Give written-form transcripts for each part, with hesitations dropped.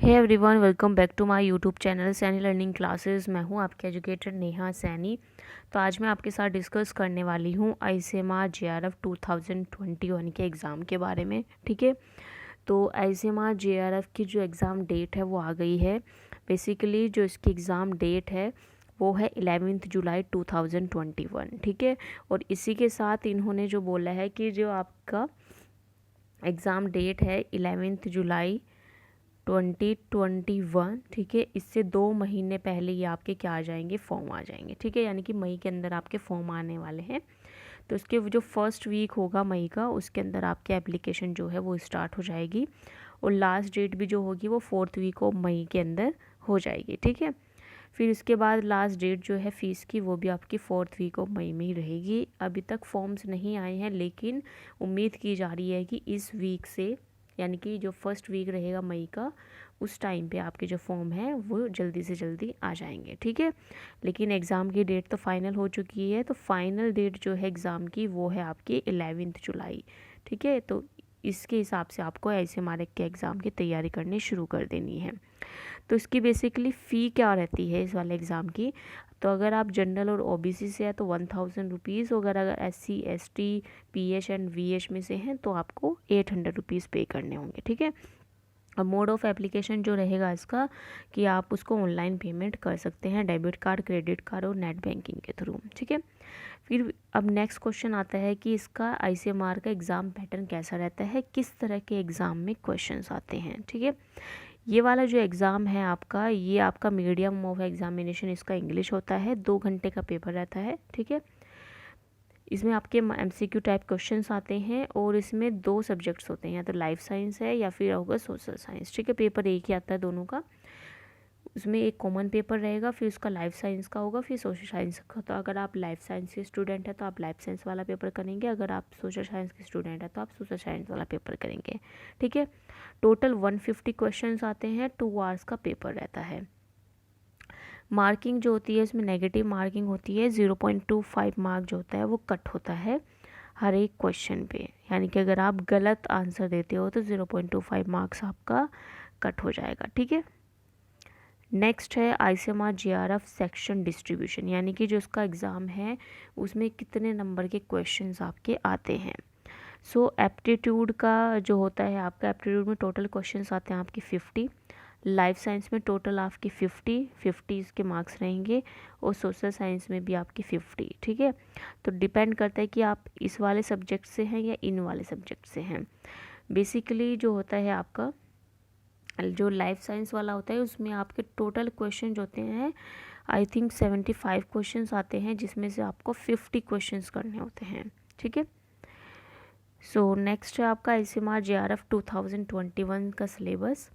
Hey everyone, welcome back to my YouTube channel Saini learning classes. मैं हूं आपके educator Neha Saini. तो आज मैं आपके साथ डिस्कस करने वाली हूं आईसीएमआर जेआरएफ 2021 के एग्ज़ाम के बारे में। ठीक है, तो आईसीएमआर जेआरएफ की जो एग्ज़ाम डेट है वो आ गई है। बेसिकली जो इसकी एग्ज़ाम डेट है वो है 11 जुलाई 2021। ठीक है, और इसी के साथ इन्होंने जो बोला है कि जो आपका एग्ज़ाम डेट है 11 जुलाई 2021, ठीक है, इससे 2 महीने पहले ये आपके क्या आ जाएंगे, फॉर्म आ जाएंगे। ठीक है, यानी कि मई के अंदर आपके फॉर्म आने वाले हैं। तो उसके जो फर्स्ट वीक होगा मई का, उसके अंदर आपके एप्लीकेशन जो है वो स्टार्ट हो जाएगी और लास्ट डेट भी जो होगी वो 4th वीक ऑफ मई के अंदर हो जाएगी। ठीक है, फिर उसके बाद लास्ट डेट जो है फ़ीस की वो भी आपकी 4th वीक ऑफ मई में ही रहेगी। अभी तक फॉर्म्स नहीं आए हैं, लेकिन उम्मीद की जा रही है कि इस वीक से, यानी कि जो फर्स्ट वीक रहेगा मई का, उस टाइम पे आपके जो फॉर्म है वो जल्दी से जल्दी आ जाएंगे। ठीक है, लेकिन एग्ज़ाम की डेट तो फाइनल हो चुकी है। तो फाइनल डेट जो है एग्ज़ाम की वो है आपकी 11 जुलाई। ठीक है, तो इसके हिसाब से आपको ऐसे हमारे के एग्ज़ाम की तैयारी करनी शुरू कर देनी है। तो इसकी बेसिकली फ़ी क्या रहती है इस वाले एग्ज़ाम की? तो अगर आप जनरल और ओबीसी से है तो 1000 रुपीज़, अगर SC ST pH and VH में से हैं तो आपको 800 रुपीज़ पे करने होंगे। ठीक है, अब मोड ऑफ़ एप्लीकेशन जो रहेगा इसका कि आप उसको ऑनलाइन पेमेंट कर सकते हैं, डेबिट कार्ड, क्रेडिट कार्ड और नेट बैंकिंग के थ्रू। ठीक है, फिर अब नेक्स्ट क्वेश्चन आता है कि इसका आईसीएमआर का एग्ज़ाम पैटर्न कैसा रहता है, किस तरह के एग्ज़ाम में क्वेश्चंस आते हैं। ठीक है, ये वाला जो एग्ज़ाम है आपका, ये आपका मीडियम ऑफ एग्जामिनेशन इसका इंग्लिश होता है। 2 घंटे का पेपर रहता है। ठीक है, इसमें आपके एमसीक्यू टाइप क्वेश्चंस आते हैं और इसमें 2 सब्जेक्ट्स होते हैं, या तो लाइफ साइंस है या फिर होगा सोशल साइंस। ठीक है, पेपर एक ही आता है दोनों का। उसमें एक कॉमन पेपर रहेगा, फिर उसका लाइफ साइंस का होगा, फिर सोशल साइंस का। तो अगर आप लाइफ साइंस के स्टूडेंट हैं तो आप लाइफ साइंस वाला पेपर करेंगे, अगर आप सोशल साइंस के स्टूडेंट हैं तो आप सोशल साइंस वाला पेपर करेंगे। ठीक है, टोटल 150 क्वेश्चंस आते हैं, 2 आवर्स का पेपर रहता है। मार्किंग जो होती है इसमें नेगेटिव मार्किंग होती है, 0.25 मार्क जो होता है वो कट होता है हर एक क्वेश्चन पे। यानी कि अगर आप गलत आंसर देते हो तो 0.25 मार्क्स आपका कट हो जाएगा। ठीक है, नेक्स्ट है आईसीएमआर जेआरएफ सेक्शन डिस्ट्रीब्यूशन, यानी कि जो इसका एग्ज़ाम है उसमें कितने नंबर के क्वेश्चंस आपके आते हैं। सो एप्टीट्यूड का जो होता है आपका, एप्टीट्यूड में टोटल क्वेश्चंस आते हैं आपके 50, लाइफ साइंस में टोटल आपके 50 इसके मार्क्स रहेंगे और सोशल साइंस में भी आपके 50। ठीक है, तो डिपेंड करता है कि आप इस वाले सब्जेक्ट से हैं या इन वाले सब्जेक्ट से हैं। बेसिकली जो होता है आपका, जो लाइफ साइंस वाला होता है उसमें आपके टोटल क्वेश्चन होते हैं, आई थिंक 75 क्वेश्चंस आते हैं, जिसमें से आपको 50 क्वेश्चंस करने होते हैं। ठीक है, सो नेक्स्ट है आपका आईसीएमआर जेआरएफ 2021 का सिलेबस।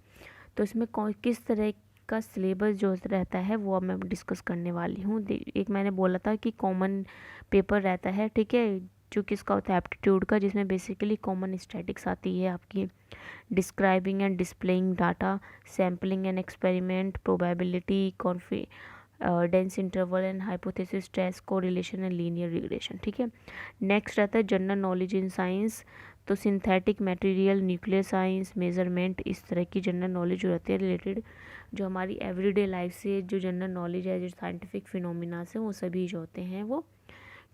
तो इसमें कौन किस तरह का सिलेबस जो रहता है वो अब मैं डिस्कस करने वाली हूँ। एक मैंने बोला था कि कॉमन पेपर रहता है। ठीक है, जो किसका होता है, एप्टीट्यूड का, जिसमें बेसिकली कॉमन स्टैटिक्स आती है आपकी, describing and displaying data, sampling and experiment, probability, dense interval and hypothesis test, correlation and linear regression. ठीक है, नेक्स्ट रहता है जनरल नॉलेज इन साइंस, तो synthetic material, nuclear science, measurement, इस तरह की जनरल नॉलेज जो रहती है रिलेटेड, जो हमारी एवरीडे लाइफ से जो जनरल नॉलेज है, जो साइंटिफिक फिनोमिना से, वो सभी जो होते हैं वो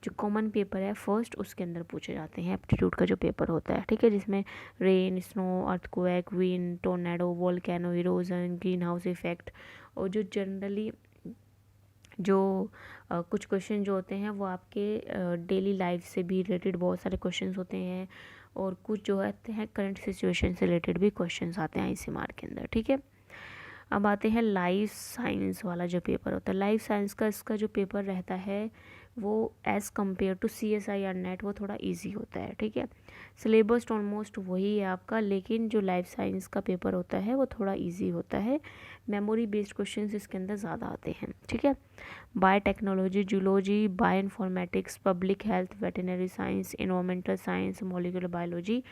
जो कॉमन पेपर है फर्स्ट उसके अंदर पूछे जाते हैं, एप्टीट्यूड का जो पेपर होता है। ठीक है, जिसमें rain, snow, earthquake, wind, tornado, volcano, erosion, green house effect, और जो जनरली जो कुछ क्वेश्चन जो होते हैं वो आपके डेली लाइफ से भी रिलेटेड बहुत सारे क्वेश्चंस होते हैं, और कुछ जो है करंट सिचुएशन से रिलेटेड भी क्वेश्चंस आते हैं आईसीएमआर के अंदर। ठीक है, अब आते हैं लाइफ साइंस वाला जो पेपर होता है। लाइफ साइंस का इसका जो पेपर रहता है वो as compare to CSIR NET वो थोड़ा इजी होता है। ठीक है, सिलेबस ऑलमोस्ट वही है आपका, लेकिन जो लाइफ साइंस का पेपर होता है वो थोड़ा इजी होता है, मेमोरी बेस्ड क्वेश्चंस इसके अंदर ज़्यादा आते हैं। ठीक है, biotechnology, zoology, bio informatics, public health, veterinary science, environmental science, molecular biology,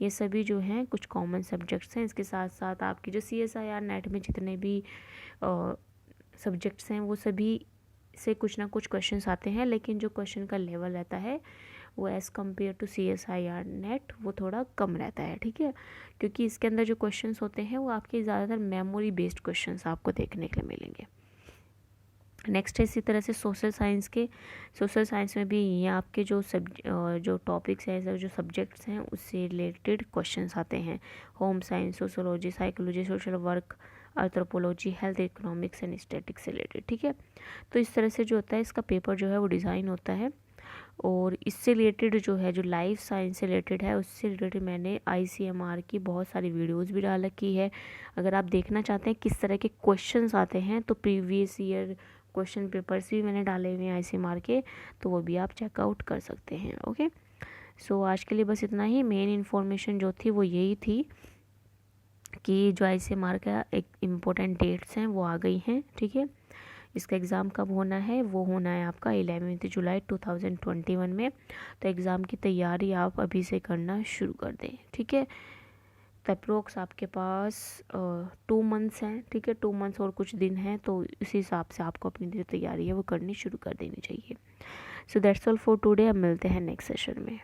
ये सभी जो हैं कुछ कॉमन सब्जेक्ट्स हैं। इसके साथ साथ आपकी जो CSIR नेट में जितने भी सब्जेक्ट्स हैं वो सभी से कुछ ना कुछ क्वेश्चंस आते हैं, लेकिन जो क्वेश्चन का लेवल रहता है वो as compare to CSIR NET वो थोड़ा कम रहता है, ठीक है, क्योंकि इसके अंदर जो क्वेश्चंस होते हैं वो आपके ज़्यादातर मेमोरी बेस्ड क्वेश्चंस आपको देखने के लिए मिलेंगे। नेक्स्ट है इसी तरह से सोशल साइंस में भी ये आपके जो टॉपिक्स हैं, जो सब्जेक्ट्स हैं उससे रिलेटेड क्वेश्चंस आते हैं। Home science, sociology, psychology, social work, anthropology, health, economics and statics से रिलेटेड, ठीक है। तो इस तरह से जो होता है इसका पेपर जो है वो डिज़ाइन होता है। और इससे रिलेटेड जो है, जो लाइफ साइंस से रिलेटेड है, उससे रिलेटेड मैंने ICMR की बहुत सारी वीडियोस भी डाल रखी है। अगर आप देखना चाहते हैं किस तरह के क्वेश्चंस आते हैं तो प्रीवियस ईयर क्वेश्चन पेपर्स भी मैंने डाले हुए हैं ICMR के, तो वो भी आप चेकआउट कर सकते हैं। ओके, सो आज के लिए बस इतना ही। मेन इन्फॉर्मेशन जो थी वो यही थी कि जो ICMR का एक इम्पोर्टेंट डेट्स हैं वो आ गई हैं, ठीक है। इसका एग्ज़ाम कब होना है, वो होना है आपका 11 जुलाई 2021 में। तो एग्ज़ाम की तैयारी आप अभी से करना शुरू कर दें, ठीक है। अप्रोक्स आपके पास 2 मंथ्स हैं, ठीक है, 2 मंथ्स और कुछ दिन हैं, तो इस हिसाब से आपको अपनी जो तैयारी है वो करनी शुरू कर देनी चाहिए। So that's all for today. अब मिलते हैं नेक्स्ट सेशन में।